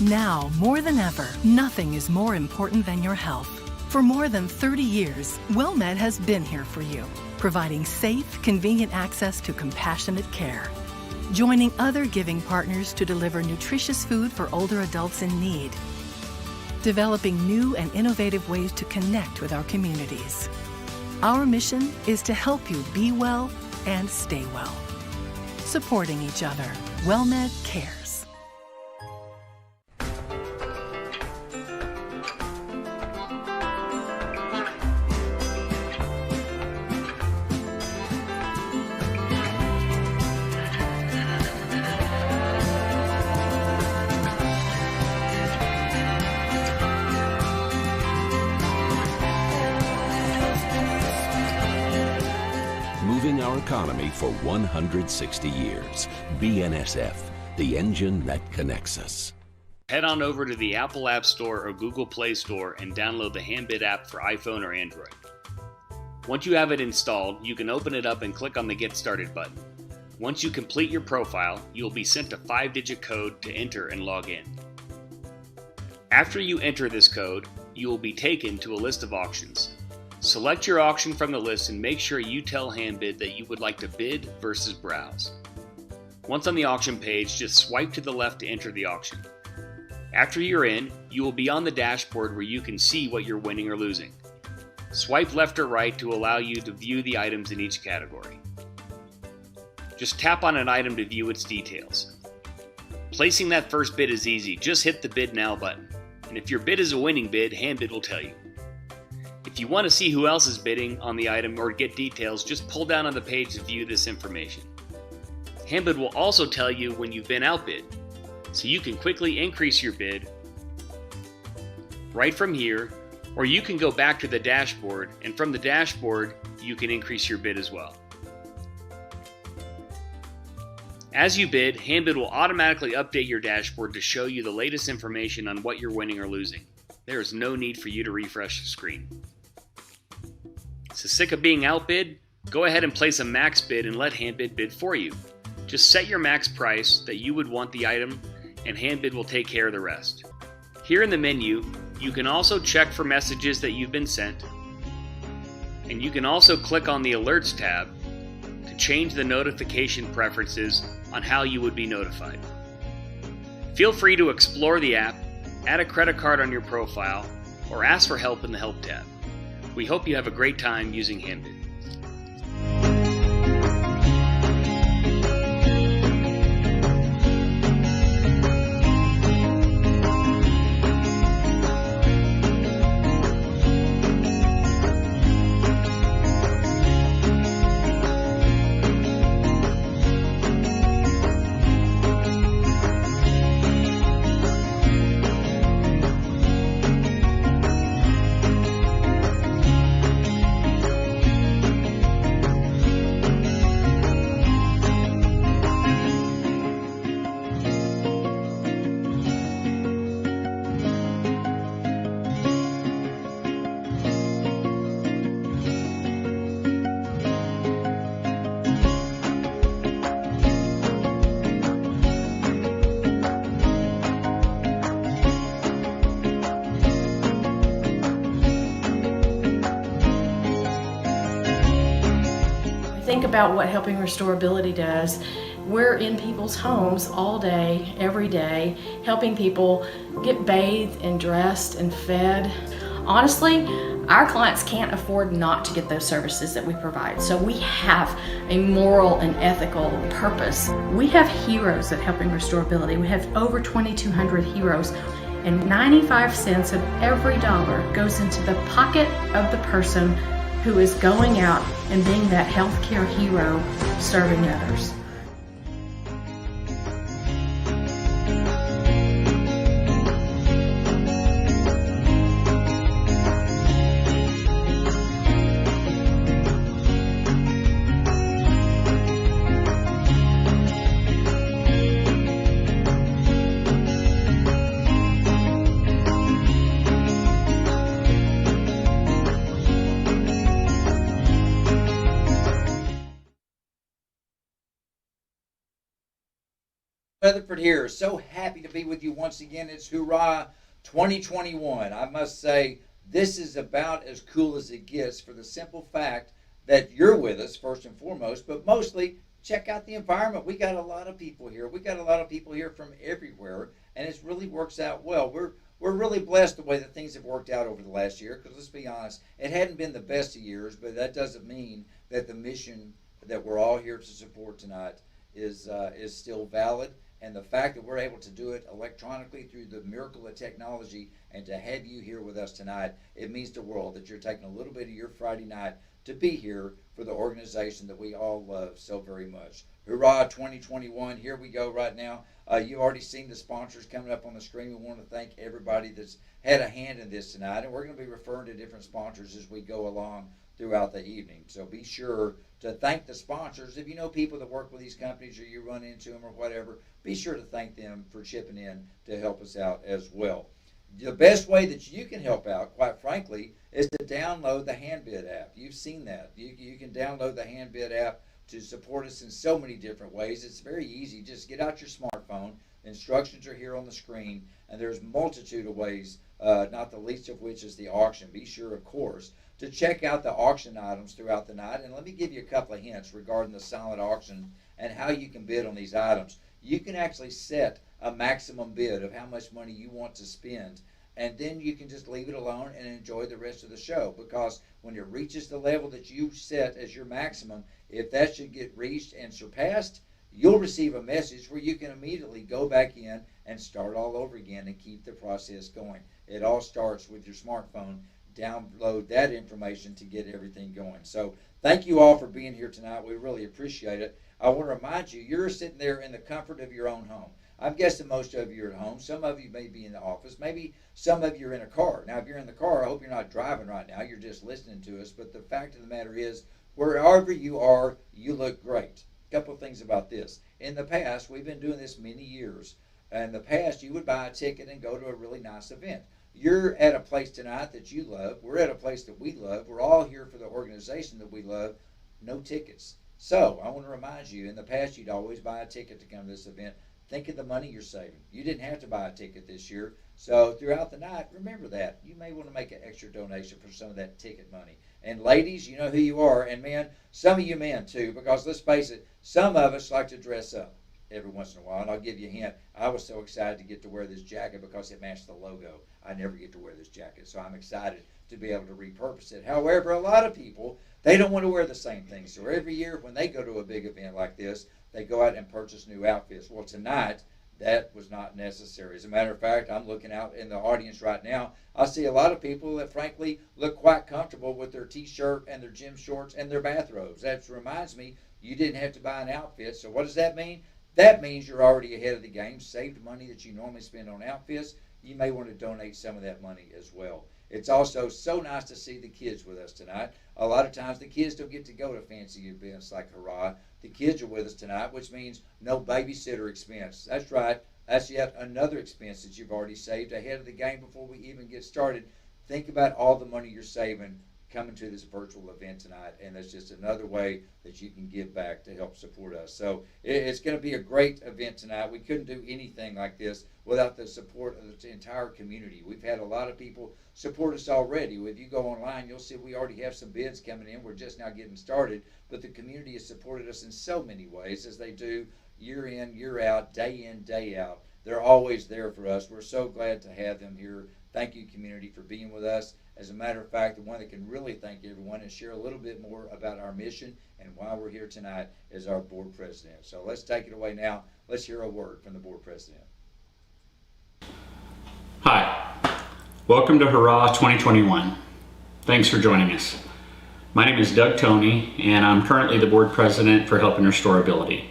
Now, more than ever, nothing is more important than your health. For more than 30 years, WellMed has been here for you, providing safe, convenient access to compassionate care. Joining other giving partners to deliver nutritious food for older adults in need. Developing new and innovative ways to connect with our communities. Our mission is to help you be well and stay well. Supporting each other, WellMed cares. Moving our economy for 160 years. BNSF, the engine that connects us. Head on over to the Apple App Store or Google Play Store and download the HuRrAh app for iPhone or Android. Once you have it installed, you can open it up and click on the Get Started button. Once you complete your profile, you will be sent a 5-digit code to enter and log in. After you enter this code, you will be taken to a list of auctions. Select your auction from the list and make sure you tell HandBid that you would like to bid versus browse. Once on the auction page, just swipe to the left to enter the auction. After you're in, you will be on the dashboard where you can see what you're winning or losing. Swipe left or right to allow you to view the items in each category. Just tap on an item to view its details. Placing that first bid is easy, just hit the Bid Now button. And if your bid is a winning bid, HandBid will tell you. If you want to see who else is bidding on the item or get details, just pull down on the page to view this information. HandBid will also tell you when you've been outbid, so you can quickly increase your bid right from here, or you can go back to the dashboard, and from the dashboard, you can increase your bid as well. As you bid, HandBid will automatically update your dashboard to show you the latest information on what you're winning or losing. There is no need for you to refresh the screen. So sick of being outbid? Go ahead and place a max bid and let HandBid bid for you. Just set your max price that you would want the item, and HandBid will take care of the rest. Here in the menu, you can also check for messages that you've been sent, and you can also click on the Alerts tab to change the notification preferences on how you would be notified. Feel free to explore the app, add a credit card on your profile, or ask for help in the Help tab. We hope you have a great time using HandBid. Think about what Helping Restorability does. We're in people's homes all day, every day, helping people get bathed and dressed and fed. Honestly, our clients can't afford not to get those services that we provide. So we have a moral and ethical purpose. We have heroes at Helping Restorability. We have over 2,200 heroes, and 95 cents of every dollar goes into the pocket of the person who is going out and being that healthcare hero serving others. Weatherford here. So happy to be with you once again. It's HuRrAh 2021. I must say, this is about as cool as it gets for the simple fact that you're with us first and foremost, but mostly check out the environment. We got a lot of people here. We got a lot of people here from everywhere, and it really works out well. We're really blessed the way that things have worked out over the last year, because let's be honest, it hadn't been the best of years, but that doesn't mean that the mission that we're all here to support tonight is still valid. And the fact that we're able to do it electronically through the miracle of technology, and to have you here with us tonight, it means the world that you're taking a little bit of your Friday night to be here for the organization that we all love so very much. HuRrAH 2021, here we go right now. You've already seen the sponsors coming up on the screen. We want to thank everybody that's had a hand in this tonight, and we're going to be referring to different sponsors as we go along throughout the evening. So be sure to thank the sponsors. If you know people that work with these companies, or you run into them or whatever, be sure to thank them for chipping in to help us out as well. The best way that you can help out, quite frankly, is to download the HandBid app. You've seen that. You can download the HandBid app to support us in so many different ways. It's very easy. Just get out your smartphone. Instructions are here on the screen, and there's multitude of ways, not the least of which is the auction. Be sure, of course, to check out the auction items throughout the night. And let me give you a couple of hints regarding the silent auction and how you can bid on these items. You can actually set a maximum bid of how much money you want to spend, and then you can just leave it alone and enjoy the rest of the show, because when it reaches the level that you set as your maximum, if that should get reached and surpassed, you'll receive a message where you can immediately go back in and start all over again and keep the process going. It all starts with your smartphone. Download that information to get everything going. So thank you all for being here tonight. We really appreciate it. I want to remind you, you're sitting there in the comfort of your own home. I'm guessing most of you are at home. Some of you may be in the office. Maybe some of you are in a car. Now, if you're in the car, I hope you're not driving right now. You're just listening to us. But the fact of the matter is, wherever you are, you look great. A couple of things about this. In the past, we've been doing this many years. In the past, you would buy a ticket and go to a really nice event. You're at a place tonight that you love. We're at a place that we love. We're all here for the organization that we love. No tickets. So I want to remind you, in the past, you'd always buy a ticket to come to this event. Think of the money you're saving. You didn't have to buy a ticket this year. So throughout the night, remember that. You may want to make an extra donation for some of that ticket money. And ladies, you know who you are. And men, some of you men too, because let's face it, some of us like to dress up every once in a while. And I'll give you a hint. I was so excited to get to wear this jacket because it matched the logo. I never get to wear this jacket, so I'm excited to be able to repurpose it. However, a lot of people, they don't want to wear the same things. So every year when they go to a big event like this, they go out and purchase new outfits. Well, tonight, that was not necessary. As a matter of fact, I'm looking out in the audience right now. I see a lot of people that frankly look quite comfortable with their t-shirt and their gym shorts and their bathrobes. That reminds me, you didn't have to buy an outfit. So what does that mean? That means you're already ahead of the game, saved money that you normally spend on outfits. You may want to donate some of that money as well. It's also so nice to see the kids with us tonight. A lot of times the kids don't get to go to fancy events like HuRrAH. The kids are with us tonight, which means no babysitter expense. That's right. That's yet another expense that you've already saved ahead of the game before we even get started. Think about all the money you're saving coming to this virtual event tonight, and that's just another way that you can give back to help support us. So it's going to be a great event tonight. We couldn't do anything like this without the support of the entire community. We've had a lot of people support us already. If you go online, you'll see we already have some bids coming in. We're just now getting started, but the community has supported us in so many ways, as they do year in, year out, day in, day out. They're always there for us. We're so glad to have them here. Thank you, community, for being with us. As a matter of fact, the one that can really thank everyone and share a little bit more about our mission and why we're here tonight is our board president. So let's take it away now. Let's hear a word from the board president. Hi, welcome to HuRrAH 2021. Thanks for joining us. My name is Doug Toney, and I'm currently the board president for Helping Restore Ability.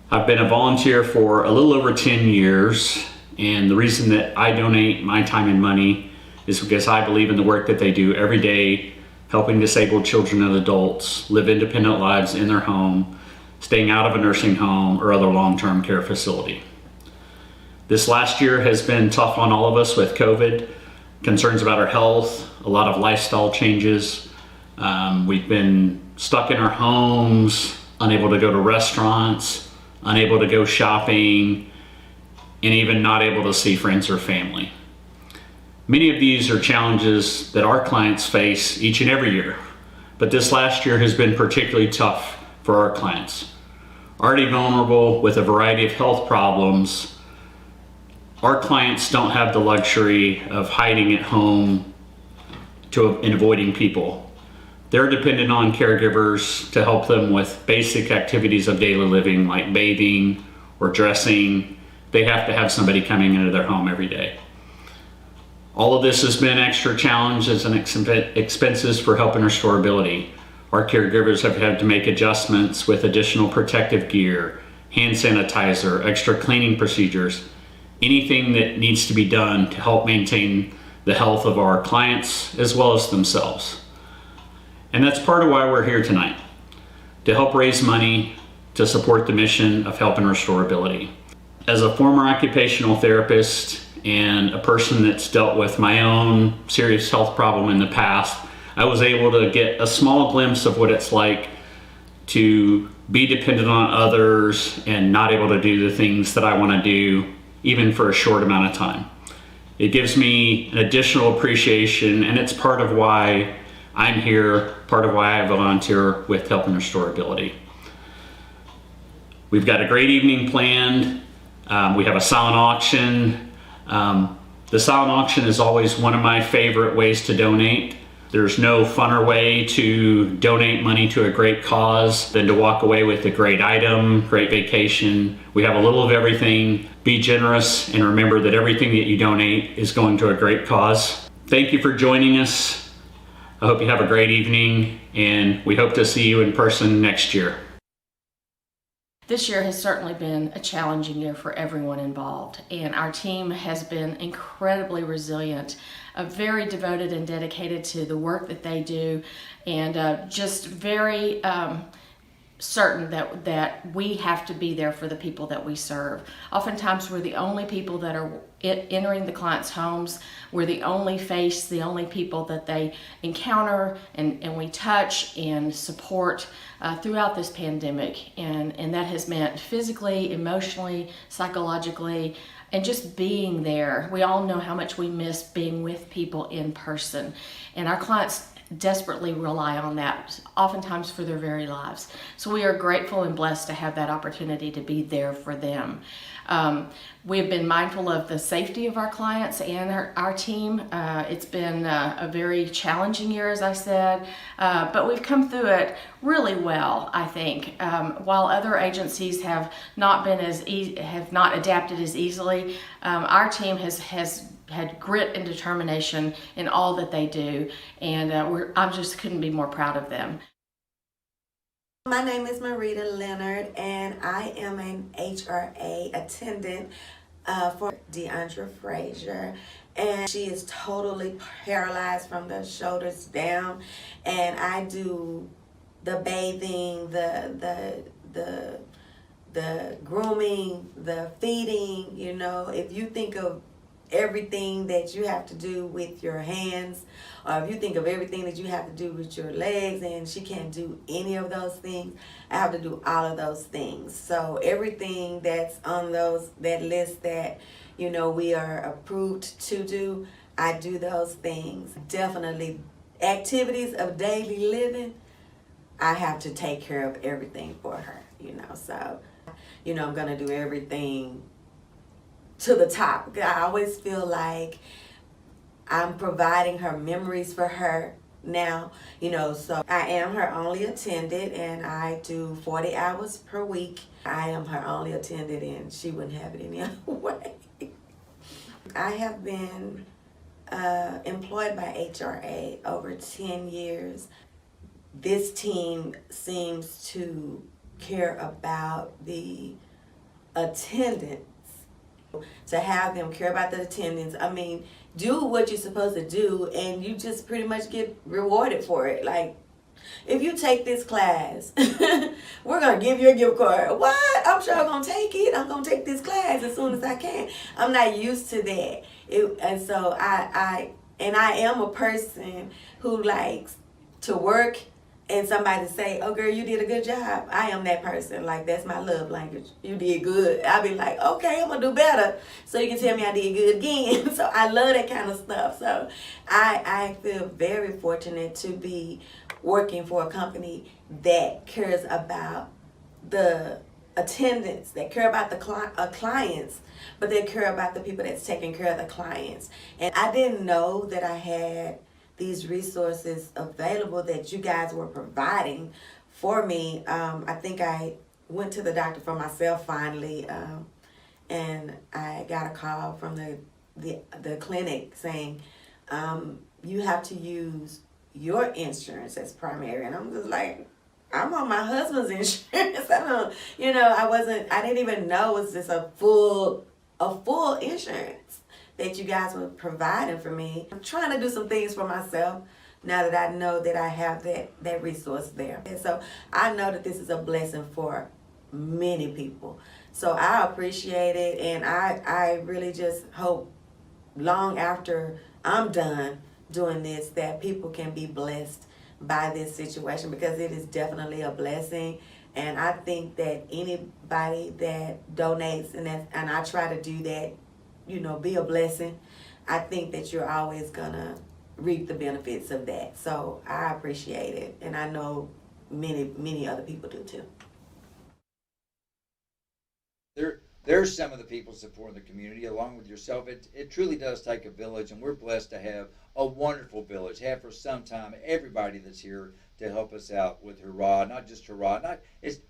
I've been a volunteer for a little over 10 years, and the reason that I donate my time and money is because I believe in the work that they do every day, helping disabled children and adults live independent lives in their home, staying out of a nursing home or other long-term care facility. This last year has been tough on all of us with COVID, concerns about our health, a lot of lifestyle changes. We've been stuck in our homes, unable to go to restaurants, unable to go shopping, and even not able to see friends or family. Many of these are challenges that our clients face each and every year, but this last year has been particularly tough for our clients. Already vulnerable with a variety of health problems, our clients don't have the luxury of hiding at home and avoiding people. They're dependent on caregivers to help them with basic activities of daily living like bathing or dressing. They have to have somebody coming into their home every day. All of this has been extra challenges and expenses for Help and Restorability. Our caregivers have had to make adjustments with additional protective gear, hand sanitizer, extra cleaning procedures, anything that needs to be done to help maintain the health of our clients as well as themselves. And that's part of why we're here tonight, to help raise money to support the mission of Help and Restorability. As a former occupational therapist and a person that's dealt with my own serious health problem in the past, I was able to get a small glimpse of what it's like to be dependent on others and not able to do the things that I want to do, even for a short amount of time. It gives me an additional appreciation, and it's part of why I'm here, part of why I volunteer with Help and Restorability. We've got a great evening planned. We have a silent auction. The silent auction is always one of my favorite ways to donate. There's no funner way to donate money to a great cause than to walk away with a great item, great vacation. We have a little of everything. Be generous and remember that everything that you donate is going to a great cause. Thank you for joining us. I hope you have a great evening, and we hope to see you in person next year. This year has certainly been a challenging year for everyone involved, and our team has been incredibly resilient, very devoted and dedicated to the work that they do, and just very certain that we have to be there for the people that we serve. Oftentimes we're the only people that are entering the clients' homes. We're the only face, the only people that they encounter and we touch and support throughout this pandemic. And that has meant physically, emotionally, psychologically, and just being there. We all know how much we miss being with people in person. And our clients desperately rely on that, oftentimes for their very lives. So we are grateful and blessed to have that opportunity to be there for them. We have been mindful of the safety of our clients and our team. It's been a very challenging year, as I said, but we've come through it really well, I think. While other agencies have not been have not adapted as easily, our team has had grit and determination in all that they do, and I just couldn't be more proud of them. My name is Marita Leonard, and I am an HuRrAh attendant for Deandra Frazier, and she is totally paralyzed from the shoulders down, and I do the bathing, the grooming, the feeding. You know, if you think of everything that you have to do with your hands, or if you think of everything that you have to do with your legs, and she can't do any of those things, I have to do all of those things. So everything that's on that list that, you know, we are approved to do, I do those things. Definitely activities of daily living, I have to take care of everything for her, you know. So, you know, I'm gonna do everything to the top. I always feel like I'm providing her memories for her now, you know. So I am her only attendant, and I do 40 hours per week. I am her only attendant, and she wouldn't have it any other way. I have been employed by HuRrAh over 10 years. This team seems to care about the attendants, to have them care about the attendance. I mean, do what you're supposed to do, and you just pretty much get rewarded for it. Like, if you take this class, we're going to give you a gift card. What? I'm sure I'm going to take it. I'm going to take this class as soon as I can. I'm not used to that. And so I am a person who likes to work and somebody say, "Oh, girl, you did a good job." I am that person. Like, that's my love language. You did good. I'll be like, "Okay, I'm gonna do better," so you can tell me I did good again. So I love that kind of stuff. So I feel very fortunate to be working for a company that cares about the attendants, that care about the clients, but they care about the people that's taking care of the clients. And I didn't know that I had these resources available that you guys were providing for me. I think I went to the doctor for myself finally, and I got a call from the clinic saying, you have to use your insurance as primary. And I'm just like, I'm on my husband's insurance. I didn't even know it was just a full insurance that you guys were providing for me. I'm trying to do some things for myself now that I know that I have that resource there. And so I know that this is a blessing for many people. So I appreciate it, and I really just hope long after I'm done doing this that people can be blessed by this situation, because it is definitely a blessing. And I think that anybody that donates, and I try to do that, be a blessing, I think that you're always gonna reap the benefits of that. So I appreciate it, and I know many other people do too. There's some of the people supporting the community along with yourself. It truly does take a village, and we're blessed to have a wonderful village. Have for some time everybody that's here to help us out with HuRrAH. Not just HuRrAH.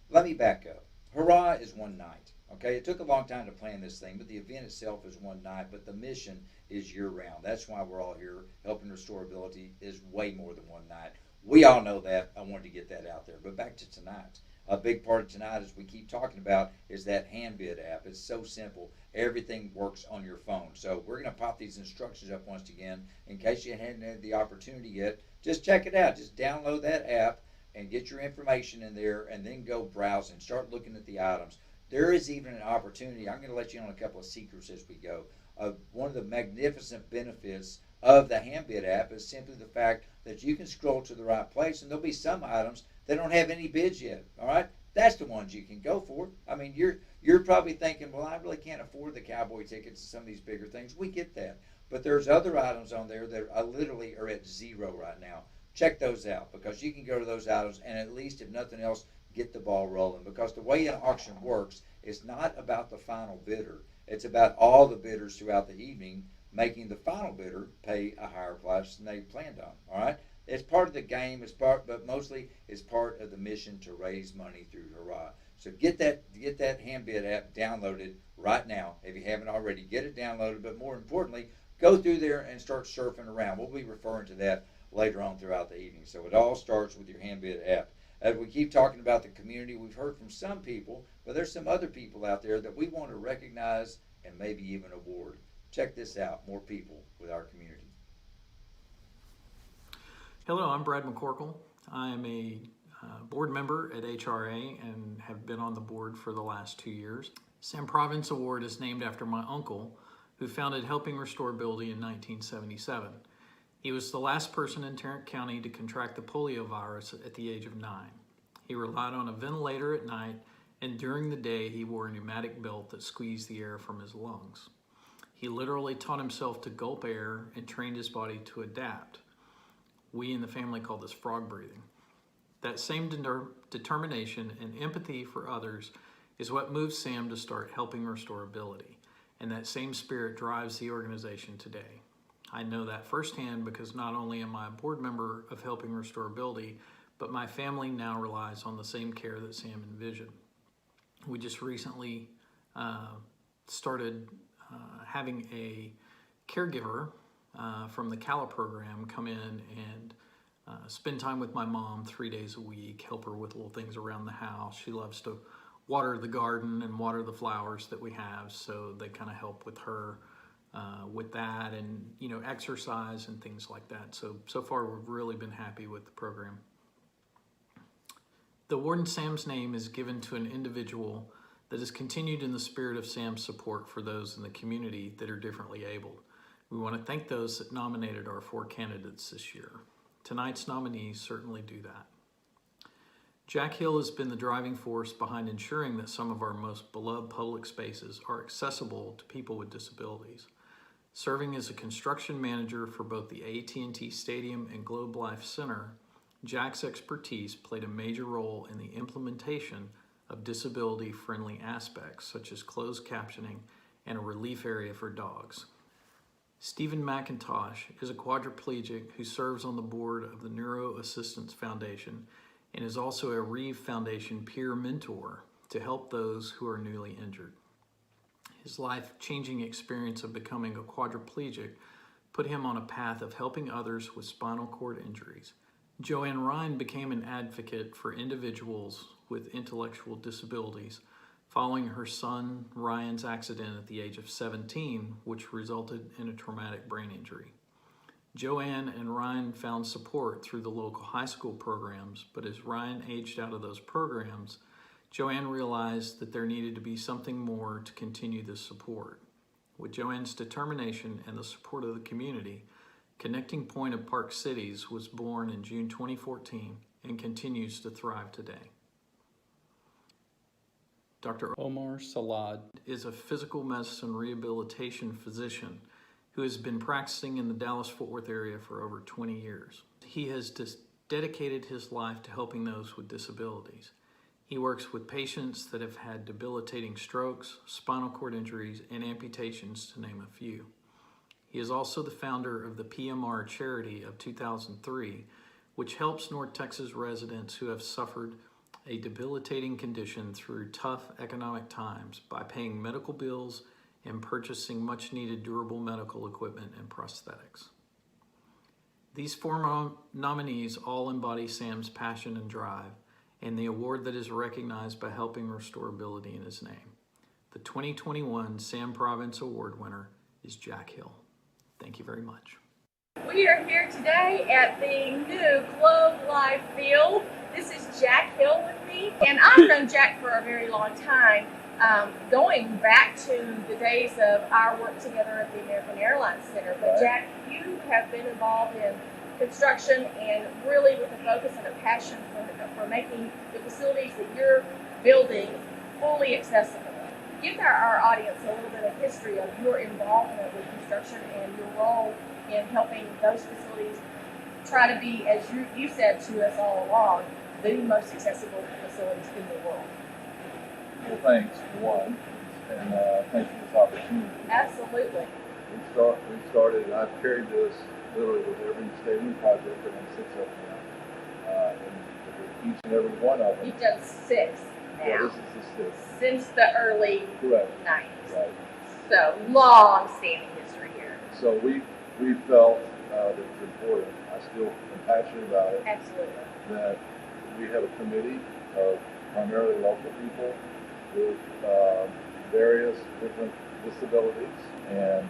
Let me back up. HuRrAH is one night. Okay, it took a long time to plan this thing, but the event itself is one night. But the mission is year-round. That's why we're all here. Helping Restorability is way more than one night. We all know that. I wanted to get that out there. But back to tonight. A big part of tonight, as we keep talking about, is that HandBid app. It's so simple. Everything works on your phone. So we're going to pop these instructions up once again. In case you hadn't had the opportunity yet, just check it out. Just download that app and get your information in there, and then go browse and start looking at the items. There is even an opportunity. I'm going to let you in on a couple of secrets as we go. One of the magnificent benefits of the HandBid app is simply the fact that you can scroll to the right place, and there'll be some items that don't have any bids yet. All right, that's the ones you can go for. I mean, you're probably thinking, well, I really can't afford the cowboy tickets and some of these bigger things. We get that, but there's other items on there that literally are at zero right now. Check those out, because you can go to those items and, at least if nothing else, get the ball rolling. Because the way an auction works, it's not about the final bidder. It's about all the bidders throughout the evening making the final bidder pay a higher price than they planned on. All right. It's part of the game, but mostly it's part of the mission to raise money through HuRrAH. So get that HandBid app downloaded right now. If you haven't already, get it downloaded. But more importantly, go through there and start surfing around. We'll be referring to that later on throughout the evening. So it all starts with your HandBid app. As we keep talking about the community, we've heard from some people, but there's some other people out there that we want to recognize and maybe even award. Check this out. More people with our community. Hello, I'm Brad McCorkle. I am a board member at HuRrAH and have been on the board for the last 2 years. Sam Province Award is named after my uncle, who founded Helping Restorability in 1977. He was the last person in Tarrant County to contract the polio virus at the age of 9. He relied on a ventilator at night, and during the day he wore a pneumatic belt that squeezed the air from his lungs. He literally taught himself to gulp air and trained his body to adapt. We in the family call this frog breathing. That same determination and empathy for others is what moved Sam to start Helping Restorability, and that same spirit drives the organization today. I know that firsthand because not only am I a board member of Helping Restorability, but my family now relies on the same care that Sam envisioned. We just recently started having a caregiver from the CALA program come in and spend time with my mom 3 days a week, help her with little things around the house. She loves to water the garden and water the flowers that we have, so they kind of help with her with that, and exercise and things like that. So far we've really been happy with the program. The award in Sam's name is given to an individual that has continued in the spirit of Sam's support for those in the community that are differently abled. We want to thank those that nominated our 4 candidates this year. Tonight's nominees certainly do that. Jack Hill has been the driving force behind ensuring that some of our most beloved public spaces are accessible to people with disabilities. Serving as a construction manager for both the AT&T Stadium and Globe Life Center, Jack's expertise played a major role in the implementation of disability-friendly aspects such as closed captioning and a relief area for dogs. Stephen McIntosh is a quadriplegic who serves on the board of the Neuro Assistance Foundation and is also a Reeve Foundation peer mentor to help those who are newly injured. His life-changing experience of becoming a quadriplegic put him on a path of helping others with spinal cord injuries. Joanne Ryan became an advocate for individuals with intellectual disabilities following her son Ryan's accident at the age of 17, which resulted in a traumatic brain injury. Joanne and Ryan found support through the local high school programs, but as Ryan aged out of those programs, Joanne realized that there needed to be something more to continue this support. With Joanne's determination and the support of the community, Connecting Point of Park Cities was born in June 2014 and continues to thrive today. Dr. Omar Salad is a physical medicine rehabilitation physician who has been practicing in the Dallas-Fort Worth area for over 20 years. He has dedicated his life to helping those with disabilities. He works with patients that have had debilitating strokes, spinal cord injuries, and amputations, to name a few. He is also the founder of the PMR charity of 2003, which helps North Texas residents who have suffered a debilitating condition through tough economic times by paying medical bills and purchasing much-needed durable medical equipment and prosthetics. These four nominees all embody Sam's passion and drive, and the award that is recognized by helping restorability in his name. The 2021 Sam Province Award winner is Jack Hill. Thank you very much. We are here today at the new Globe Life Field. This is Jack Hill with me, and I've known Jack for a very long time, going back to the days of our work together at the American Airlines Center. But Jack, you have been involved in construction and really with a focus and a passion for making the facilities that you're building fully accessible. Give our audience a little bit of history of your involvement with construction and your role in helping those facilities try to be, as you said to us all along, the most accessible facilities in the world. Well, thanks, one, and thanks for this opportunity. Absolutely. We started, I've carried this literally with every stadium project, and I'm 6 of them now. And each and every one of them. You've done 6 now. Yeah, this is the 6th. Since the early Correct. 90s. Right. So, long-standing history here. So we felt that it's important, I still am passionate about it, Absolutely. that we have a committee of primarily local people with various different disabilities, and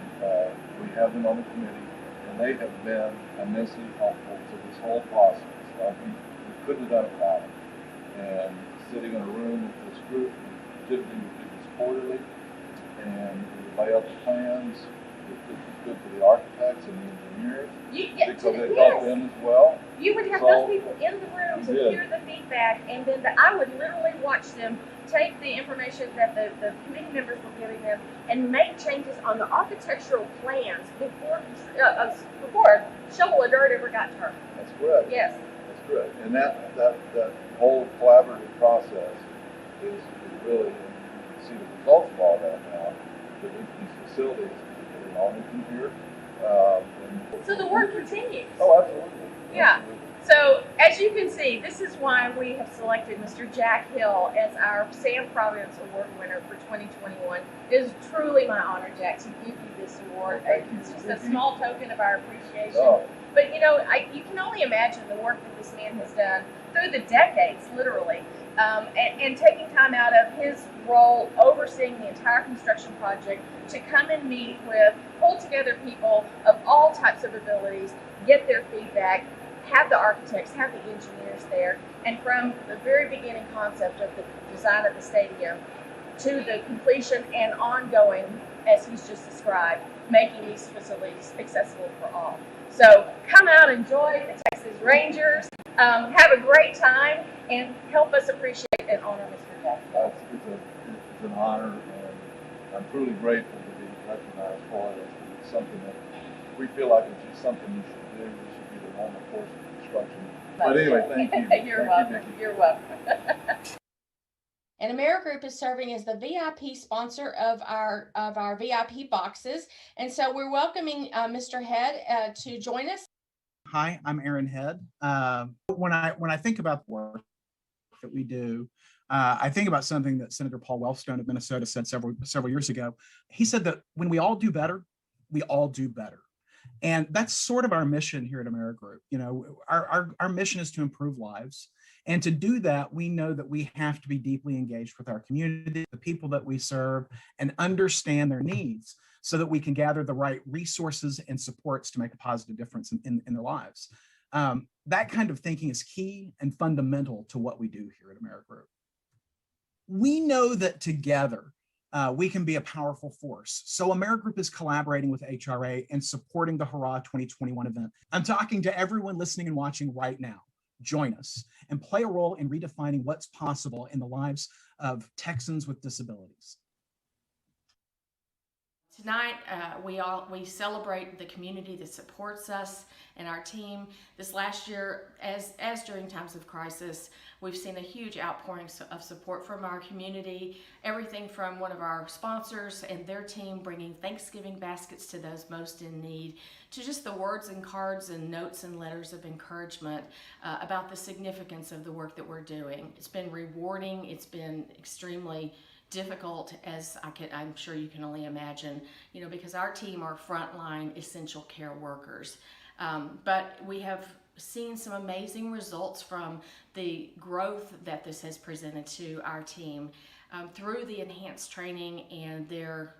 we have them on the committee, and they have been immensely helpful to this whole process. We couldn't have done it without them. And sitting in a room with this group, typically we do this quarterly, and we lay out the plans. It's good for the architects and the engineers because they help them as well. You would have those people in the room to hear the feedback, and then I would literally watch them take the information that the committee members were giving them and make changes on the architectural plans before a shovel of dirt ever got turned. That's correct. Yes. That's correct. And that whole collaborative process is really, you can see the results of all that now. These facilities, all we can hear. So the work continues. Oh, absolutely. Yeah. Absolutely. So as you can see, this is why we have selected Mr. Jack Hill as our Sam Province Award winner for 2021. It is truly my honor, Jack, to give you this award. It's just a small token of our appreciation. Oh. But you know, you can only imagine the work that this man has done through the decades, literally, and taking time out of his role overseeing the entire construction project to come and meet with, pull together people of all types of abilities, get their feedback, have the architects, have the engineers there, and from the very beginning concept of the design of the stadium to the completion and ongoing, as he's just described, making these facilities accessible for all. So come out, enjoy the Texas Rangers. have a great time and help us appreciate and honor Mr. Jack. It's an honor, and I'm truly grateful to be recognized for it. It's something that we feel like it's just something you should do. This should be the normal course of instruction. But anyway, thank you. You're welcome. You're welcome. And AmeriGroup is serving as the VIP sponsor of our VIP boxes, and so we're welcoming Mr. Head to join us. Hi, I'm Aaron Head. When I think about the work that we do, I think about something that Senator Paul Wellstone of Minnesota said several years ago. He said that when we all do better, we all do better. And that's sort of our mission here at AmeriGroup. You know, our mission is to improve lives. And to do that, we know that we have to be deeply engaged with our community, the people that we serve, and understand their needs so that we can gather the right resources and supports to make a positive difference in their lives. That kind of thinking is key and fundamental to what we do here at AmeriGroup. We know that together, we can be a powerful force. So AmeriGroup is collaborating with HuRrAH and supporting the HuRrAH 2021 event. I'm talking to everyone listening and watching right now. Join us and play a role in redefining what's possible in the lives of Texans with disabilities. Tonight, we celebrate the community that supports us and our team. This last year, as during times of crisis, we've seen a huge outpouring of support from our community. Everything from one of our sponsors and their team bringing Thanksgiving baskets to those most in need, to just the words and cards and notes and letters of encouragement about the significance of the work that we're doing. It's been rewarding. It's been extremely difficult, as I'm sure you can only imagine, you know, because our team are frontline essential care workers. But we have seen some amazing results from the growth that this has presented to our team through the enhanced training and their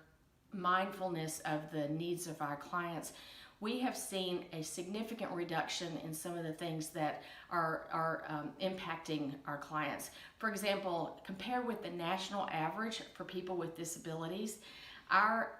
mindfulness of the needs of our clients. We have seen a significant reduction in some of the things that are impacting our clients. For example, compared with the national average for people with disabilities, our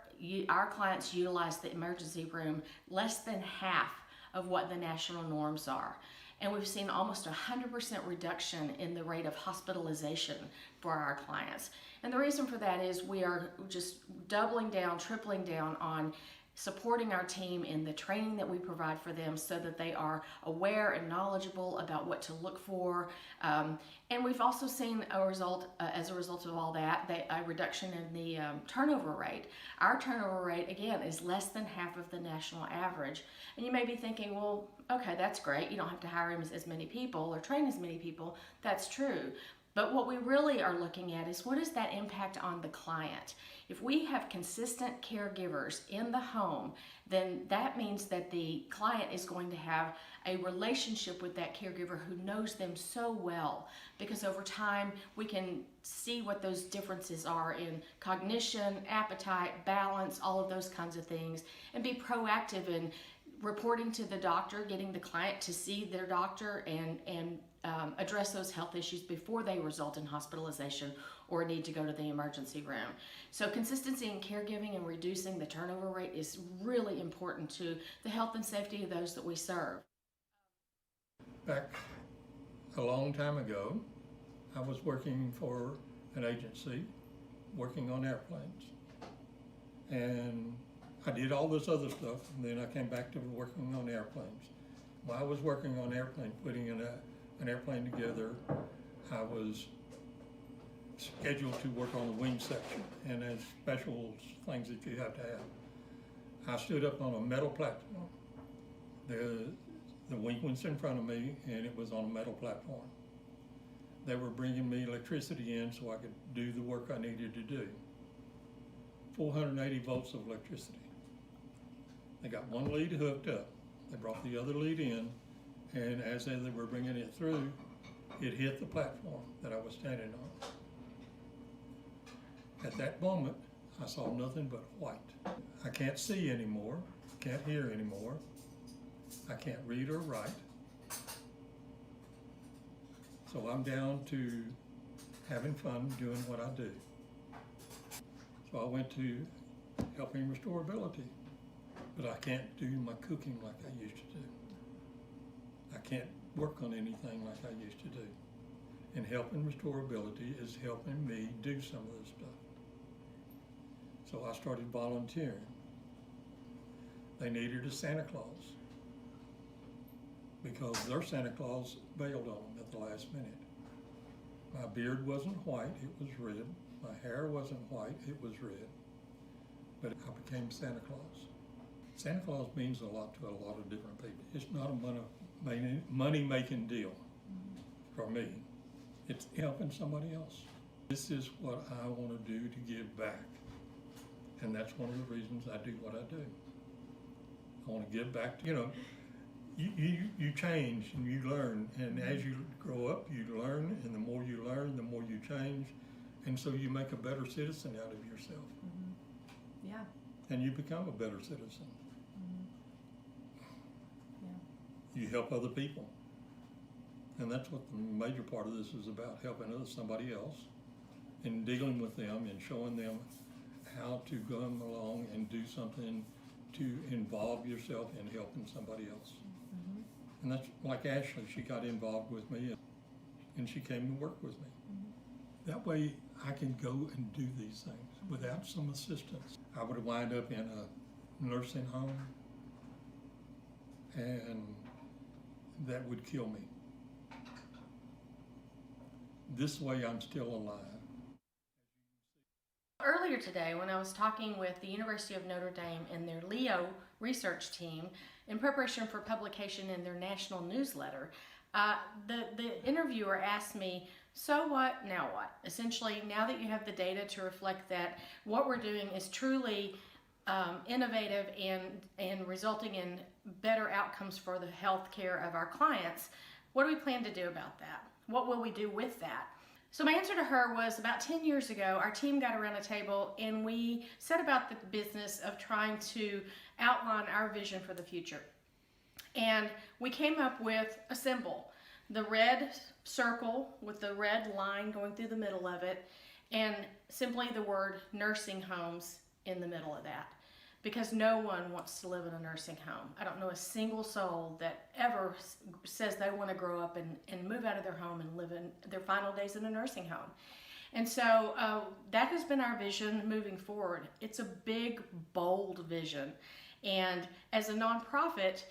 clients utilize the emergency room less than half of what the national norms are. And we've seen almost 100% reduction in the rate of hospitalization for our clients. And the reason for that is we are just doubling down, tripling down on supporting our team in the training that we provide for them so that they are aware and knowledgeable about what to look for. And we've also seen a result, as a result of all that, a reduction in the turnover rate. Our turnover rate, again, is less than half of the national average. And you may be thinking, well, okay, that's great. You don't have to hire as many people or train as many people. That's true. But what we really are looking at is what is that impact on the client? If we have consistent caregivers in the home, then that means that the client is going to have a relationship with that caregiver who knows them so well, because over time we can see what those differences are in cognition, appetite, balance, all of those kinds of things, and be proactive in reporting to the doctor, getting the client to see their doctor and address those health issues before they result in hospitalization or need to go to the emergency room. So consistency in caregiving and reducing the turnover rate is really important to the health and safety of those that we serve. Back a long time ago, I was working for an agency, working on airplanes. And I did all this other stuff, and then I came back to working on airplanes. While I was working on airplanes, putting an airplane together, I was scheduled to work on the wing section, and there's special things that you have to have. I stood up on a metal platform. The wing was in front of me, and it was on a metal platform. They were bringing me electricity in so I could do the work I needed to do. 480 volts of electricity. They got one lead hooked up. They brought the other lead in, and as they were bringing it through, it hit the platform that I was standing on. At that moment, I saw nothing but white. I can't see anymore, can't hear anymore. I can't read or write. So I'm down to having fun doing what I do. So I went to Helping Restorability, but I can't do my cooking like I used to do. I can't work on anything like I used to do. And helping Restorability is helping me do some of this stuff. So I started volunteering. They needed a Santa Claus because their Santa Claus bailed on them at the last minute. My beard wasn't white, it was red. My hair wasn't white, it was red. But I became Santa Claus. Santa Claus means a lot to a lot of different people. It's not a money-making deal for me. It's helping somebody else. This is what I want to do to give back. And that's one of the reasons I do what I do. I want to give back to, you change and you learn. And as you grow up, you learn. And the more you learn, the more you change. And so you make a better citizen out of yourself. Mm-hmm. Yeah. And you become a better citizen. Mm-hmm. Yeah. You help other people. And that's what the major part of this is about, helping somebody else and dealing with them and showing them how to go along and do something to involve yourself in helping somebody else. Mm-hmm. And that's like Ashley, she got involved with me and she came to work with me. Mm-hmm. That way I can go and do these things without some assistance. I would wind up in a nursing home and that would kill me. This way I'm still alive. Earlier today, when I was talking with the University of Notre Dame and their Leo research team in preparation for publication in their national newsletter, the interviewer asked me, so what, now what? Essentially, now that you have the data to reflect that what we're doing is truly innovative and resulting in better outcomes for the health care of our clients, what do we plan to do about that? What will we do with that? So my answer to her was about 10 years ago, our team got around a table and we set about the business of trying to outline our vision for the future. And we came up with a symbol, the red circle with the red line going through the middle of it, and simply the word nursing homes in the middle of that. Because no one wants to live in a nursing home. I don't know a single soul that ever says they want to grow up and move out of their home and live in their final days in a nursing home. And so that has been our vision moving forward. It's a big, bold vision. And as a nonprofit,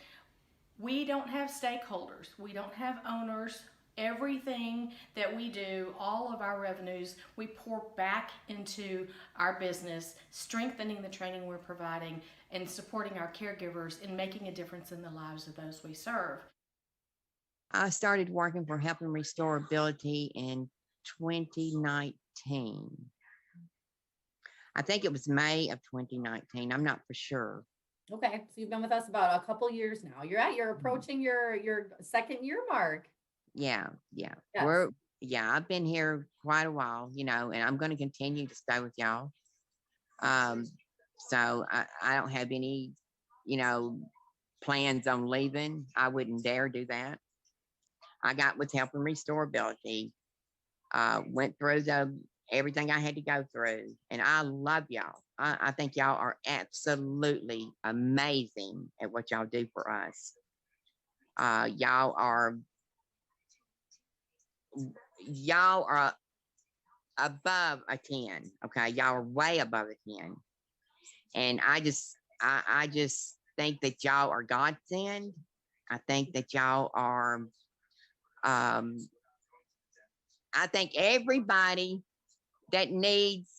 we don't have stakeholders. We don't have owners. Everything that we do, all of our revenues, we pour back into our business, strengthening the training we're providing and supporting our caregivers and making a difference in the lives of those we serve. I started working for Helping Restorability in 2019. I think it was May of 2019. I'm not for sure. Okay, so you've been with us about a couple years now. You're approaching your second year mark. Yeah. Yes. I've been here quite a while, and I'm going to continue to stay with y'all. So I don't have any, plans on leaving. I wouldn't dare do that. I got with Helping Restorability, went through everything I had to go through, and I love y'all. I think y'all are absolutely amazing at what y'all do for us. Y'all are above a 10. Okay. Y'all are way above a 10. And I just think that y'all are godsend. I think that y'all are, I think everybody that needs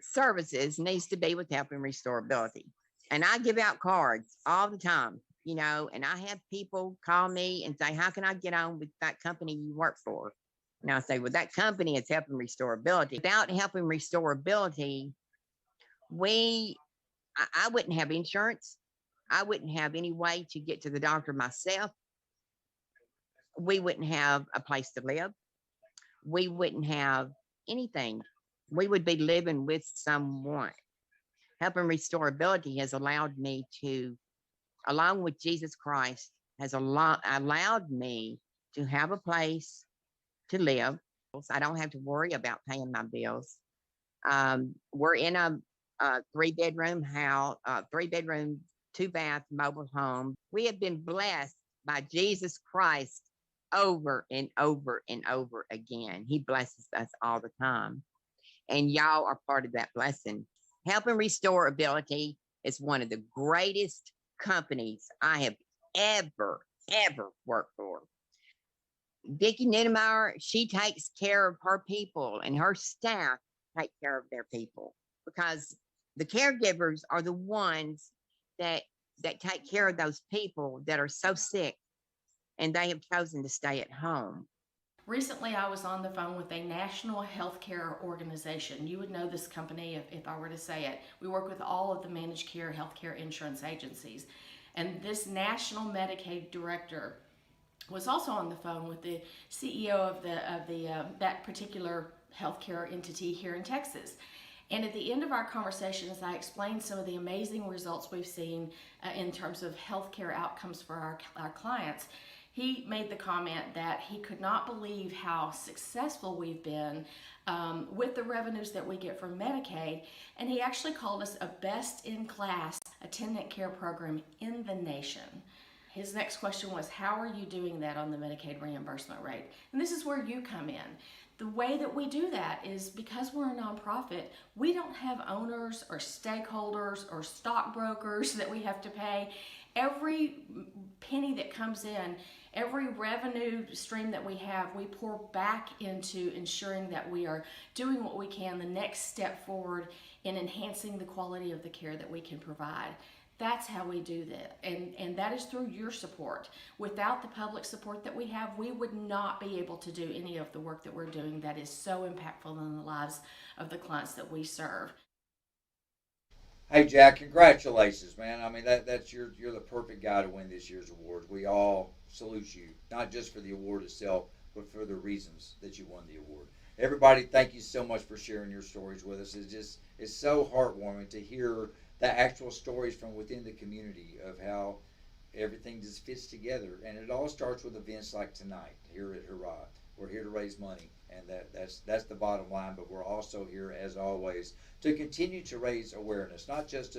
services needs to be with Helping Restorability. And I give out cards all the time, and I have people call me and say, how can I get on with that company you work for? And I say, well, that company is Helping Restorability. Without Helping Restorability, I wouldn't have insurance. I wouldn't have any way to get to the doctor myself. We wouldn't have a place to live. We wouldn't have anything. We would be living with someone. Helping Restorability has allowed me to, along with Jesus Christ, has allowed me to have a place to live. I don't have to worry about paying my bills. We're in a 3-bedroom house, 3-bedroom, 2-bath mobile home. We have been blessed by Jesus Christ over and over and over again. He blesses us all the time. And y'all are part of that blessing. Helping Restore Ability is one of the greatest companies I have ever worked for. Vicki Niedermeyer, she takes care of her people, and her staff take care of their people, because the caregivers are the ones that take care of those people that are so sick and they have chosen to stay at home. Recently, I was on the phone with a national healthcare organization. You would know this company if I were to say it. We work with all of the managed care healthcare insurance agencies. And this national Medicaid director was also on the phone with the CEO of that particular healthcare entity here in Texas. And at the end of our conversation, as I explained some of the amazing results we've seen in terms of healthcare outcomes for our clients, he made the comment that he could not believe how successful we've been with the revenues that we get from Medicaid. And he actually called us a best-in-class attendant care program in the nation. His next question was, how are you doing that on the Medicaid reimbursement rate? And this is where you come in. The way that we do that is because we're a nonprofit, we don't have owners or stakeholders or stockbrokers that we have to pay. Every penny that comes in, every revenue stream that we have, we pour back into ensuring that we are doing what we can, the next step forward in enhancing the quality of the care that we can provide. That's how we do that, and that is through your support. Without the public support that we have, we would not be able to do any of the work that we're doing that is so impactful in the lives of the clients that we serve. Hey Jack, congratulations, man. I mean that's you're the perfect guy to win this year's award. We all salute you, not just for the award itself, but for the reasons that you won the award. Everybody, thank you so much for sharing your stories with us. It's so heartwarming to hear the actual stories from within the community of how everything just fits together. And it all starts with events like tonight here at HuRrAh. We're here to raise money, and that's the bottom line, but we're also here, as always, to continue to raise awareness, not just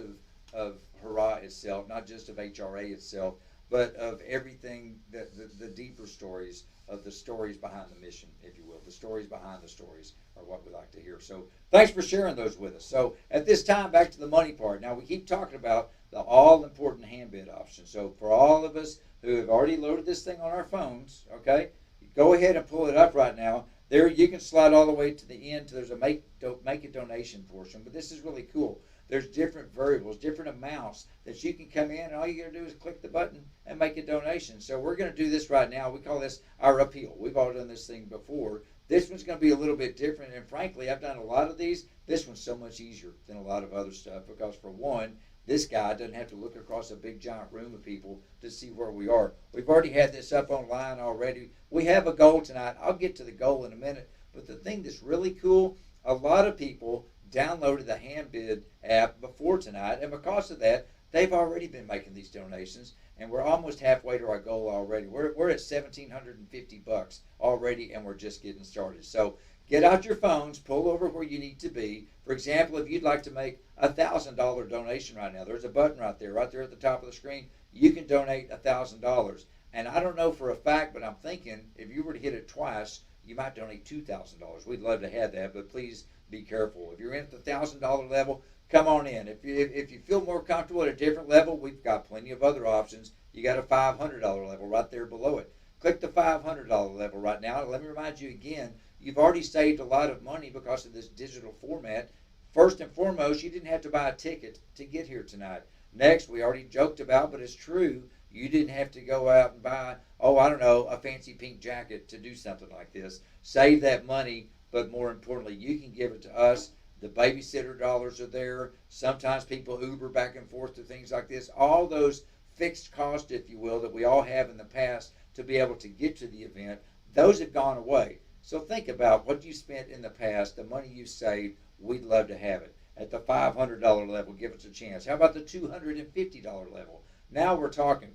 of HuRrAh itself, not just of HRA itself, but of everything, the deeper stories, of the stories behind the mission, if you will. The stories behind the stories are what we like to hear. So thanks for sharing those with us. So at this time, back to the money part. Now we keep talking about the all-important hand bid option. So for all of us who have already loaded this thing on our phones, okay, go ahead and pull it up right now. There you can slide all the way to the end. There's a make a donation portion, but this is really cool. There's different variables, different amounts that you can come in, and all you got to do is click the button and make a donation. So we're going to do this right now. We call this our appeal. We've all done this thing before. This one's going to be a little bit different, and frankly, I've done a lot of these. This one's so much easier than a lot of other stuff because, for one, this guy doesn't have to look across a big giant room of people to see where we are. We've already had this up online already. We have a goal tonight. I'll get to the goal in a minute, but the thing that's really cool, a lot of people downloaded the HandBid app before tonight, and because of that, they've already been making these donations, and we're almost halfway to our goal already. We're at $1,750 already, and we're just getting started. So get out your phones, pull over where you need to be. For example, if you'd like to make a $1,000 donation right now, there's a button right there at the top of the screen. You can donate $1,000. And I don't know for a fact, but I'm thinking if you were to hit it twice, you might donate $2,000. We'd love to have that, but please be careful. If you're in at the $1,000 level, come on in. If you feel more comfortable at a different level, we've got plenty of other options. You got a $500 level right there below it. Click the $500 level right now. Let me remind you again, you've already saved a lot of money because of this digital format. First and foremost, you didn't have to buy a ticket to get here tonight. Next, we already joked about, but it's true, you didn't have to go out and buy, a fancy pink jacket to do something like this. Save that money, but more importantly, you can give it to us. The babysitter dollars are there. Sometimes people Uber back and forth to things like this. All those fixed costs, if you will, that we all have in the past to be able to get to the event, those have gone away. So think about what you spent in the past, the money you saved. We'd love to have it. At the $500 level, give us a chance. How about the $250 level? Now we're talking.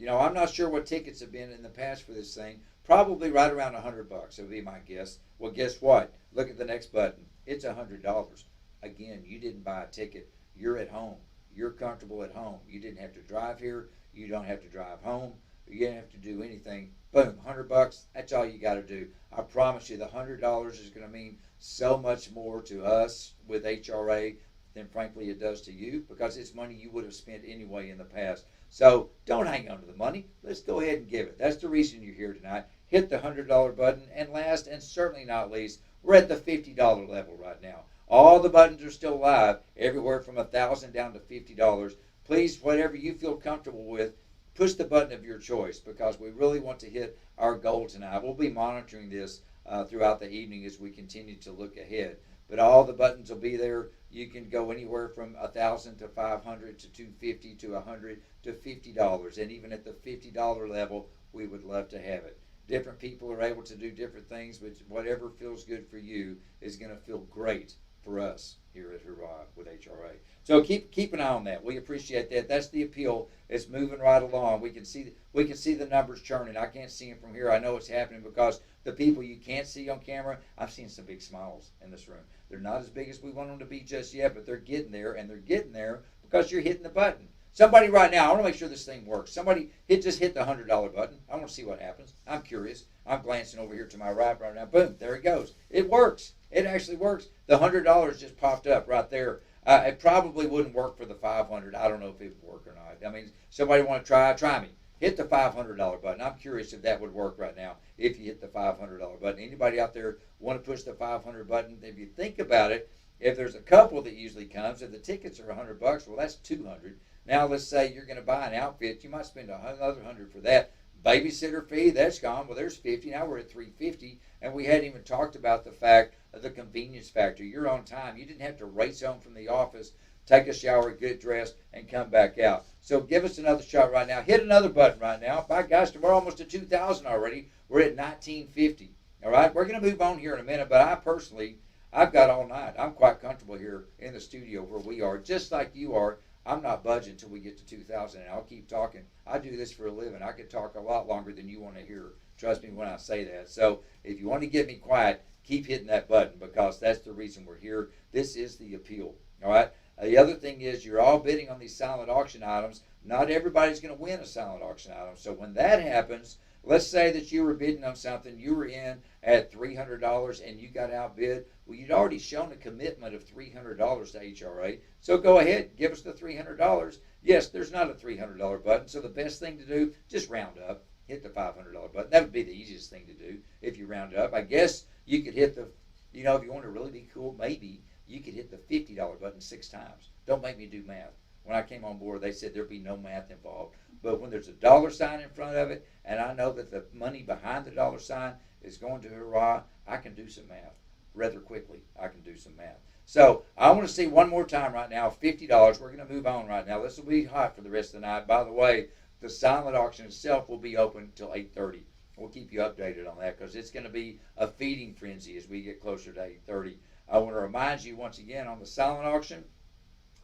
I'm not sure what tickets have been in the past for this thing. Probably right around $100. Would be my guess. Well, guess what? Look at the next button. It's $100. Again, you didn't buy a ticket. You're at home. You're comfortable at home. You didn't have to drive here. You don't have to drive home. You don't have to do anything. Boom, $100. That's all you got to do. I promise you, the $100 is going to mean so much more to us with HRA than frankly it does to you, because it's money you would have spent anyway in the past. So don't hang on to the money. Let's go ahead and give it. That's the reason you're here tonight. Hit the $100 button. And last and certainly not least, we're at the $50 level right now. All the buttons are still live, everywhere from $1,000 down to $50. Please, whatever you feel comfortable with, push the button of your choice, because we really want to hit our goal tonight. We'll be monitoring this throughout the evening as we continue to look ahead. But all the buttons will be there. You can go anywhere from $1,000 to $500 to $250 to $100 to $50. And even at the $50 level, we would love to have it. Different people are able to do different things, but whatever feels good for you is going to feel great for us here at HuRrAh with HRA. So keep an eye on that. We appreciate that. That's the appeal. It's moving right along. We can see the numbers churning. I can't see them from here. I know it's happening because the people you can't see on camera, I've seen some big smiles in this room. They're not as big as we want them to be just yet, but they're getting there, and they're getting there because you're hitting the button. Somebody right now, I want to make sure this thing works. Somebody just hit the $100 button. I want to see what happens. I'm curious. I'm glancing over here to my right now. Boom, there it goes. It works. It actually works. The $100 just popped up right there. It probably wouldn't work for the $500. I don't know if it would work or not. I mean, somebody want to try me. Hit the $500 button. I'm curious if that would work right now if you hit the $500 button. Anybody out there want to push the 500 button? If you think about it, if there's a couple that usually comes, if the tickets are $100, well, that's $200. Now let's say you're going to buy an outfit. You might spend another $100 for that. Babysitter fee, that's gone. Well, there's $50. Now we're at $350, and we hadn't even talked about the fact of the convenience factor. You're on time. You didn't have to race home from the office, take a shower, get dressed, and come back out. So give us another shot right now. Hit another button right now. By gosh, we're almost at 2,000 already. We're at 1950. All right, we're going to move on here in a minute, but I've got all night. I'm quite comfortable here in the studio where we are, just like you are. I'm not budging until we get to 2,000, and I'll keep talking. I do this for a living. I could talk a lot longer than you want to hear. Trust me when I say that. So if you want to get me quiet, keep hitting that button, because that's the reason we're here. This is the appeal. All right. The other thing is, you're all bidding on these silent auction items. Not everybody's going to win a silent auction item. So when that happens, let's say that you were bidding on something, you were in at $300 and you got outbid. Well, you'd already shown a commitment of $300 to HRA. So go ahead, give us the $300. Yes, there's not a $300 button. So the best thing to do, just round up, hit the $500 button. That would be the easiest thing to do if you round up. I guess you could hit the, if you want to really be cool, maybe you could hit the $50 button 6 times. Don't make me do math. When I came on board, they said there'd be no math involved. But when there's a dollar sign in front of it, and I know that the money behind the dollar sign is going to HuRrAh, I can do some math. Rather quickly, I can do some math. So I want to see one more time right now, $50. We're going to move on right now. This will be hot for the rest of the night. By the way, the silent auction itself will be open until 8:30. We'll keep you updated on that, because it's going to be a feeding frenzy as we get closer to 8:30. I want to remind you once again on the silent auction,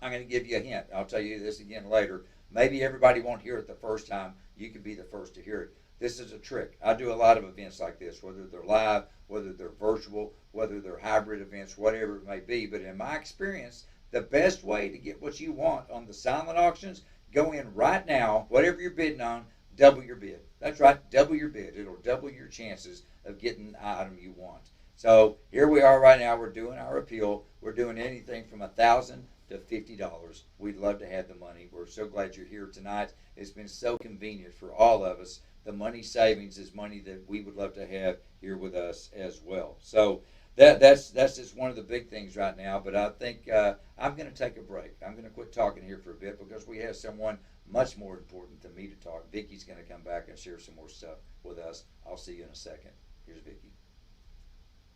I'm going to give you a hint. I'll tell you this again later. Maybe everybody won't hear it the first time. You can be the first to hear it. This is a trick. I do a lot of events like this, whether they're live, whether they're virtual, whether they're hybrid events, whatever it may be. But in my experience, the best way to get what you want on the silent auctions, go in right now, whatever you're bidding on, double your bid. That's right, double your bid. It'll double your chances of getting the item you want. So here we are right now. We're doing our appeal. We're doing anything from $1,000 to $50. We'd love to have the money. We're so glad you're here tonight. It's been so convenient for all of us. The money savings is money that we would love to have here with us as well. So that's just one of the big things right now. But I think I'm going to take a break. I'm going to quit talking here for a bit, because we have someone much more important than me to talk. Vicky's going to come back and share some more stuff with us. I'll see you in a second. Here's Vicky.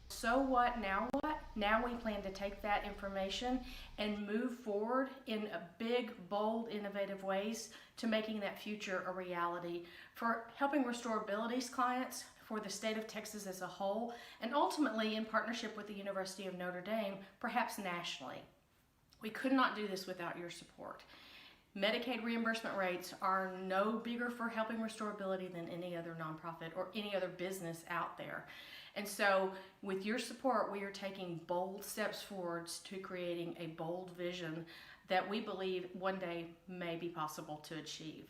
So what, now what? Now we plan to take that information and move forward in a big, bold, innovative ways to making that future a reality for helping Restorability's clients, for the state of Texas as a whole, and ultimately in partnership with the University of Notre Dame, perhaps nationally. We could not do this without your support. Medicaid reimbursement rates are no bigger for helping Restorability than any other nonprofit or any other business out there. And so with your support, we are taking bold steps forwards to creating a bold vision that we believe one day may be possible to achieve.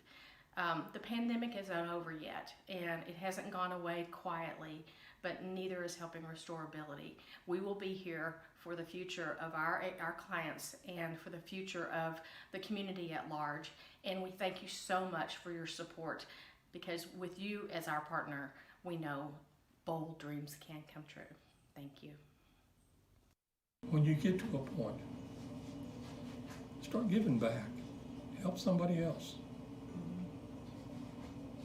The pandemic is not over yet, and it hasn't gone away quietly, but neither is helping restorability. We will be here for the future of our clients and for the future of the community at large. And we thank you so much for your support, because with you as our partner, we know bold dreams can come true. Thank you. When you get to a point, start giving back. Help somebody else.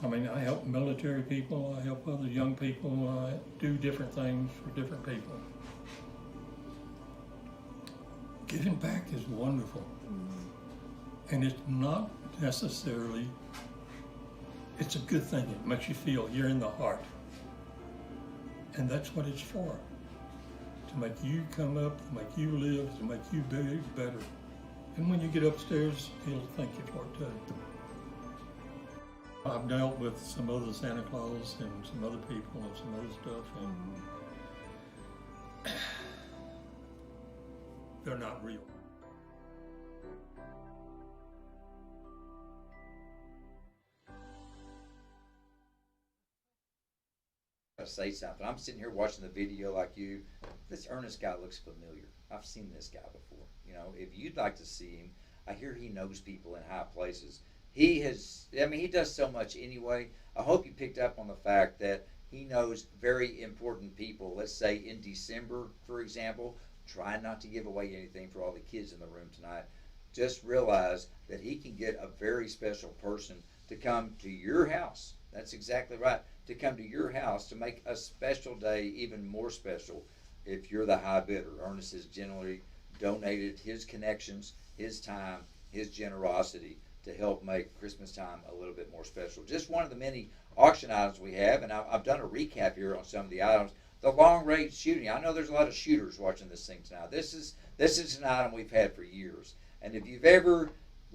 I mean, I help military people, I help other young people, I do different things for different people. Giving back is wonderful. And it's not necessarily, it's a good thing. It makes you feel you're in the heart. And that's what it's for. To make you come up, to make you live, to make you better. And when you get upstairs, he'll thank you for it too. I've dealt with some other Santa Claus and some other people and some other stuff, and they're not real. Say something. I'm sitting here watching the video like you. This Ernest guy looks familiar. I've seen this guy before. You know, if you'd like to see him, I hear he knows people in high places. He has, I mean, he does so much anyway. I hope you picked up on the fact that he knows very important people. Let's say in December, for example, try not to give away anything for all the kids in the room tonight. Just realize that he can get a very special person to come to your house. That's exactly right. To come to your house to make a special day even more special if you're the high bidder. Ernest has generally donated his connections, his time, his generosity to help make Christmas time a little bit more special. Just one of the many auction items we have, and I've done a recap here on some of the items. The long-range shooting. I know there's a lot of shooters watching this thing tonight. This is an item we've had for years. And if you've ever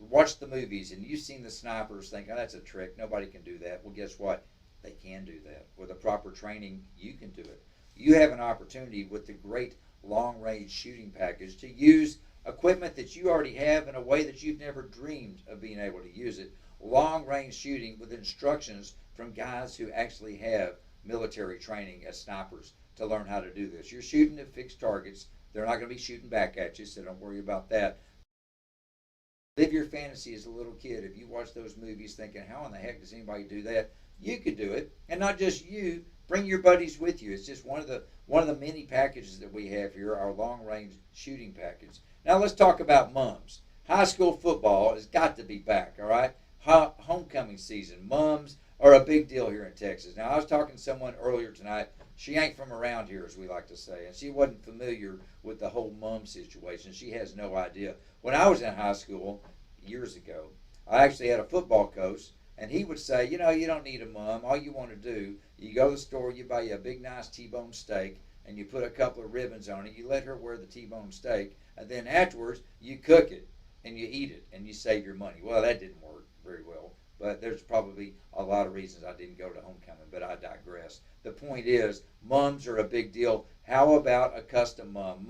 watched the movies and you've seen the snipers think, oh, that's a trick, nobody can do that. Well, guess what? They can do that. With the proper training, you can do it. You have an opportunity with the great long-range shooting package to use equipment that you already have in a way that you've never dreamed of being able to use it. Long-range shooting with instructions from guys who actually have military training as snipers to learn how to do this. You're shooting at fixed targets. They're not going to be shooting back at you, so don't worry about that. Live your fantasy as a little kid. If you watch those movies thinking, how in the heck does anybody do that? You could do it. And not just you, bring your buddies with you. It's just one of the many packages that we have here, our long-range shooting package. Now let's talk about mums. High school football has got to be back, all right? Homecoming season. Mums are a big deal here in Texas. Now I was talking to someone earlier tonight. She ain't from around here, as we like to say, and she wasn't familiar with the whole mum situation. She has no idea. When I was in high school years ago, I actually had a football coach, and he would say, you know, you don't need a mum. All you want to do, you go to the store, you buy you a big, nice T-bone steak, and you put a couple of ribbons on it. You let her wear the T-bone steak, and then afterwards, you cook it, and you eat it, and you save your money. Well, that didn't work very well, but there's probably a lot of reasons I didn't go to homecoming, but I digress. The point is, mums are a big deal. How about a custom mum?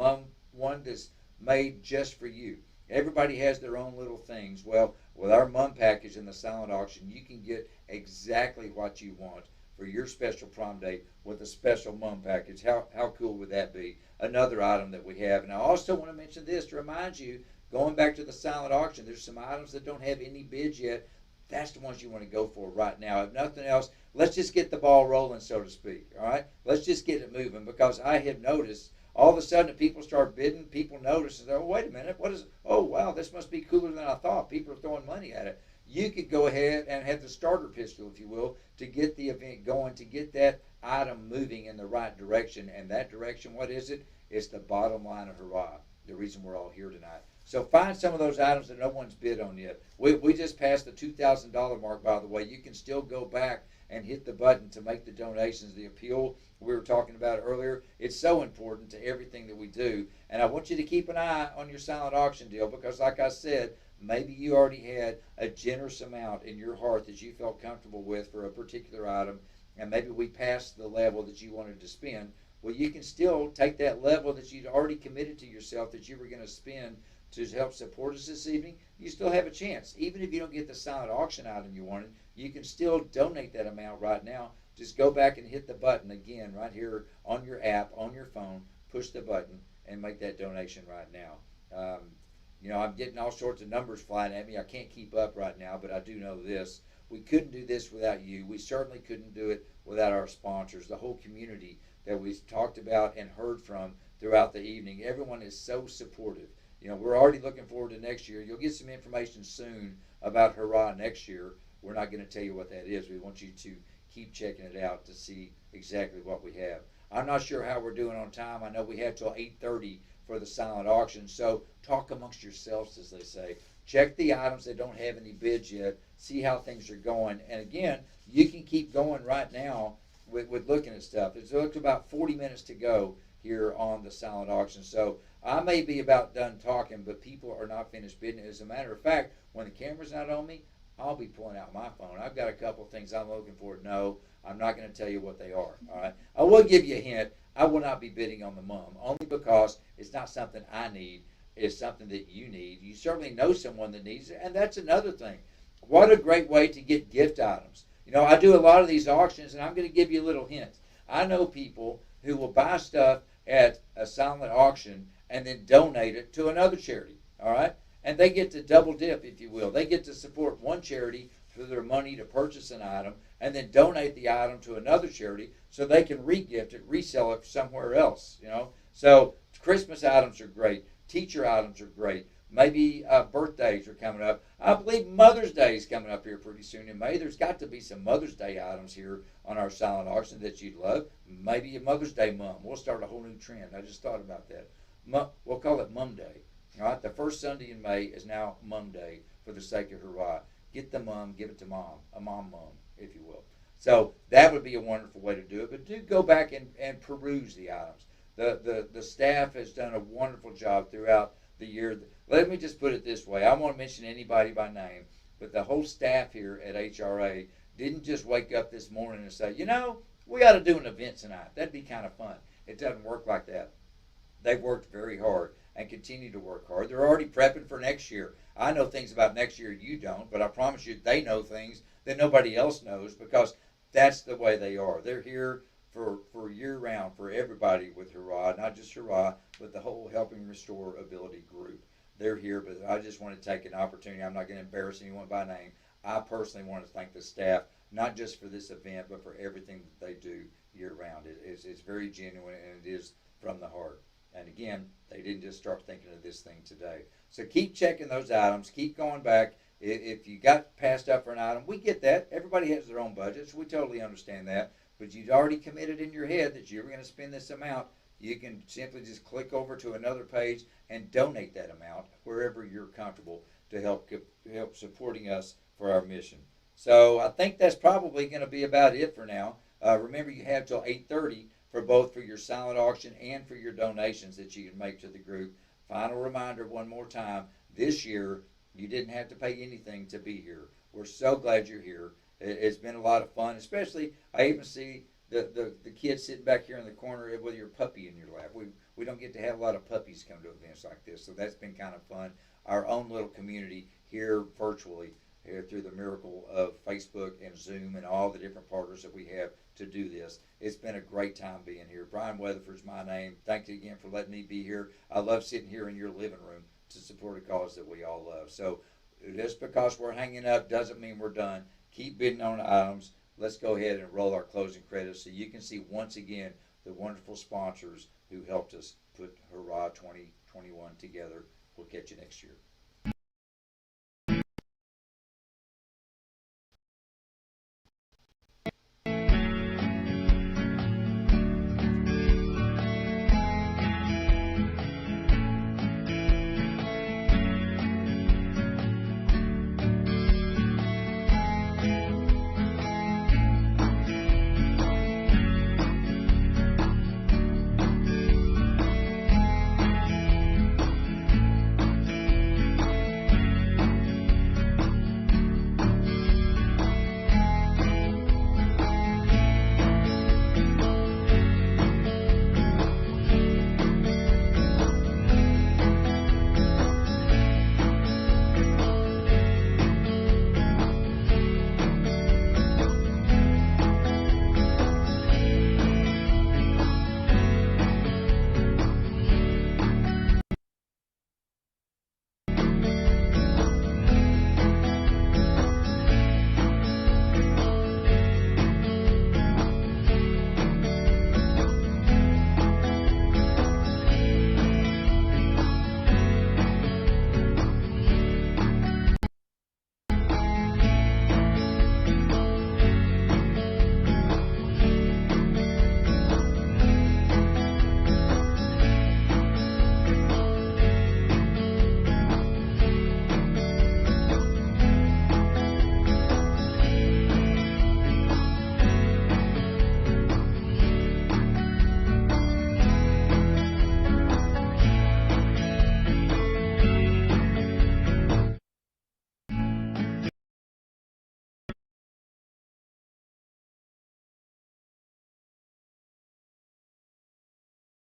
One that's made just for you. Everybody has their own little things. Well, with our mum package in the silent auction, you can get exactly what you want for your special prom date with a special mum package. How cool would that be? Another item that we have. And I also want to mention this to remind you, going back to the silent auction, there's some items that don't have any bids yet. That's the ones you want to go for right now. If nothing else, let's just get the ball rolling, so to speak. All right? Let's just get it moving, because I have noticed all of a sudden people start bidding, people notice, and oh, wait a minute, what is it? Oh, wow, this must be cooler than I thought. People are throwing money at it. You could go ahead and have the starter pistol, if you will, to get the event going, to get that item moving in the right direction. And that direction, what is it? It's the bottom line of HuRrAh, the reason we're all here tonight. So find some of those items that no one's bid on yet. We just passed the $2,000 mark, by the way. You can still go back and hit the button to make the donations. The appeal we were talking about earlier, it's so important to everything that we do. And I want you to keep an eye on your silent auction deal, because like I said, maybe you already had a generous amount in your heart that you felt comfortable with for a particular item, and maybe we passed the level that you wanted to spend. Well, you can still take that level that you'd already committed to yourself that you were going to spend to help support us this evening, you still have a chance. Even if you don't get the silent auction item you wanted, you can still donate that amount right now. Just go back and hit the button again right here on your app, on your phone, push the button and make that donation right now. You know, I'm getting all sorts of numbers flying at me. I can't keep up right now, but I do know this. We couldn't do this without you. We certainly couldn't do it without our sponsors, the whole community that we've talked about and heard from throughout the evening. Everyone is so supportive. You know, we're already looking forward to next year. You'll get some information soon about HuRrAh next year. We're not going to tell you what that is. We want you to keep checking it out to see exactly what we have. I'm not sure how we're doing on time. I know we have till 8:30 for the silent auction, so talk amongst yourselves, as they say. Check the items that don't have any bids yet. See how things are going. And again, you can keep going right now with looking at stuff. It's looks about 40 minutes to go here on the silent auction. So I may be about done talking, but people are not finished bidding. As a matter of fact, when the camera's not on me, I'll be pulling out my phone. I've got a couple of things I'm looking for. No, I'm not going to tell you what they are. All right. I will give you a hint. I will not be bidding on the mum, only because it's not something I need. It's something that you need. You certainly know someone that needs it, and that's another thing. What a great way to get gift items. You know, I do a lot of these auctions, and I'm going to give you a little hint. I know people who will buy stuff at a silent auction and then donate it to another charity. All right. And they get to double dip, if you will. They get to support one charity through their money to purchase an item and then donate the item to another charity so they can re-gift it, resell it somewhere else, you know. So Christmas items are great. Teacher items are great. Maybe birthdays are coming up. I believe Mother's Day is coming up here pretty soon in May. There's got to be some Mother's Day items here on our silent auction that you'd love. Maybe a Mother's Day mum. We'll start a whole new trend. I just thought about that. We'll call it Mum Day. All right, the first Sunday in May is now Mum Day for the sake of HuRrAh. Get the mum, give it to mom, a mum, if you will. So that would be a wonderful way to do it. But do go back and peruse the items. The staff has done a wonderful job throughout the year. Let me just put it this way. I won't mention anybody by name, but the whole staff here at HuRrAh didn't just wake up this morning and say, you know, we ought to do an event tonight. That'd be kind of fun. It doesn't work like that. They've worked very hard and continue to work hard. They're already prepping for next year. I know things about next year you don't, but I promise you they know things that nobody else knows because that's the way they are. They're here for year-round for everybody with HuRrAh, not just HuRrAh, but the whole Helping Restore Ability group. They're here, but I just want to take an opportunity. I'm not going to embarrass anyone by name. I personally want to thank the staff, not just for this event, but for everything that they do year-round. It's very genuine, and it is from the heart. And again, they didn't just start thinking of this thing today. So keep checking those items. Keep going back. If you got passed up for an item, we get that. Everybody has their own budgets. We totally understand that. But you'd already committed in your head that you were going to spend this amount. You can simply just click over to another page and donate that amount wherever you're comfortable to help supporting us for our mission. So I think that's probably going to be about it for now. Remember, you have till 8:30 for both for your silent auction and for your donations that you can make to the group. Final reminder one more time, this year you didn't have to pay anything to be here. We're so glad you're here. It's been a lot of fun, especially I even see the kids sitting back here in the corner with your puppy in your lap. We don't get to have a lot of puppies come to events like this, so that's been kind of fun. Our own little community here virtually, here through the miracle of Facebook and Zoom and all the different partners that we have to do this. It's been a great time being here. Brian Weatherford's my name. Thank you again for letting me be here. I love sitting here in your living room to support a cause that we all love. So just because we're hanging up doesn't mean we're done. Keep bidding on items. Let's go ahead and roll our closing credits so you can see once again the wonderful sponsors who helped us put HuRrAh 2021 together. We'll catch you next year.